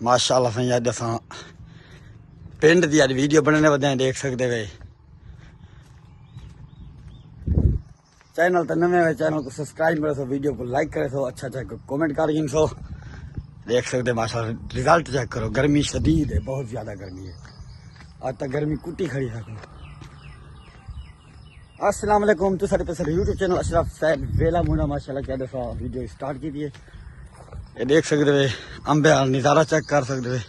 माशाअल्लाह साईं अज असां पिंड दी अज वीडियो बनने वधे हैं, देख सकते वे। चैनल तो नवे है, चैनल को सब्सक्राइब करे सो, वीडियो को लाइक करे सो, अच्छा कमेंट कर गिन सो। देख सकते माशाअल्लाह रिजल्ट चेक करो, गर्मी शदीद है, बहुत ज्यादा गर्मी है। आज तक गर्मी कुटी खड़ी है। अस्सलाम वालेकुम, तो सारे पे यूट्यूब चैनल अशरफ सैद वेला मुंडा माशाअल्लाह क्या दफा वीडियो स्टार्ट की है। ये देख सकते वे अंबे नज़ारा चेक कर सकते वे।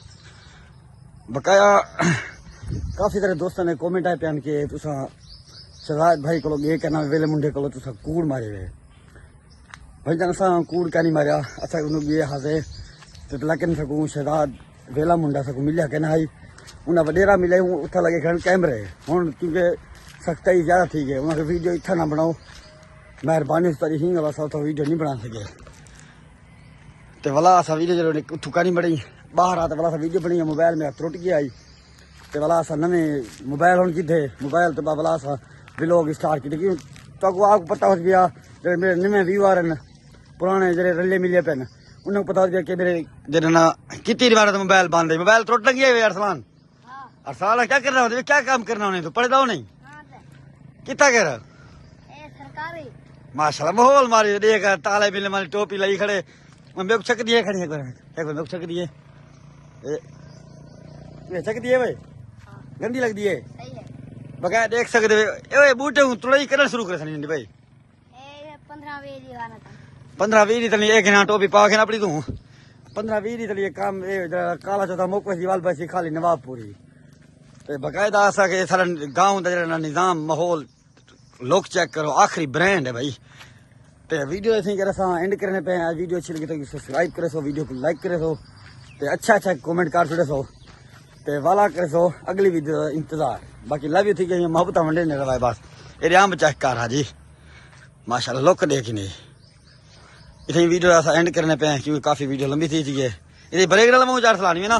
बकाया काफ़ी सारे दोस्तों ने कमेंट आए पैन के तुसा शहजाद भाई को ये कहना वेले मुंडे को तुसा कूड़ मारे वे। भाई जान असा कूड़ क्या नहीं मारिया, अच्छा ये हासे तो लेकिन सकूँ शहजाद वेला मुंडा सकूँ मिलिया कहना आई उन्हें वडेरा मिले उठा लगे खड़े कैमरे हूँ क्योंकि सख्ताई ज़्यादा थी गए उन्हें वीडियो इतना ना बनाओ, मेहरबानी उस तारी हिंग वाला तो वीडियो नहीं बना सके। तो वाला असा वीडियो जो थुका नहीं बड़ी बाहर आता वाला वीडियो बनी है, मोबाइल में त्रुट गया आई तो वाला असा नवे मोबाइल हम किधे मोबाइल तो वाला असा व्लॉग स्टार्ट की क्यों तो आपको पता हो गया जो मेरे नवे व्यूअर हैं पुराने जो रले मिले पे उन्हें पता हो गया कि मेरे जो ना कितनी बार तो मोबाइल बंद है, मोबाइल त्रुट लगी है अरसलान। अरसलान क्या करना होता है, क्या काम करना उन्हें तो पढ़ता हो नहीं कितना कह रहा माशाल्लाह माहौल मारी देख ताले मिले मारी टोपी लाई खड़े मेरे को छक दिए खड़ी है मेरे को छक दिए छक दिए भाई गंदी लग दी है बकाया देख सकते हो बूटे हूँ तुड़ाई करना शुरू कर सकती भाई 15-20 तली एक ना टोपी पा के ना अपनी तू 15-20 तली काम काला चौथा मोक वाल बसी खाली नवाब पूरी तो बकायदा ऐसा कि सारा गाँव का जरा निज़ाम माहौल लोग चेक करो आखिरी ब्रांड है भाई। तो वीडियो ऐसे ही एंड करने पे आज वीडियो अच्छी लगी तो सब्सक्राइब करे सो, वीडियो को लाइक करे सो, तो अच्छा कमेंट कर छोड़े सो, तो वाला करे सो अगली वीडियो इंतजार। बाकी लव यू थी कि मोहब्बत वंडे नहीं रहा बस ये आम चेक कर हाजी माशाल्लाह लुक देख नहीं इतनी वीडियो ऐसा एंड करने पे क्योंकि काफ़ी वीडियो लंबी थी ये ब्रेक डाला मुझे चार सलानी है ना।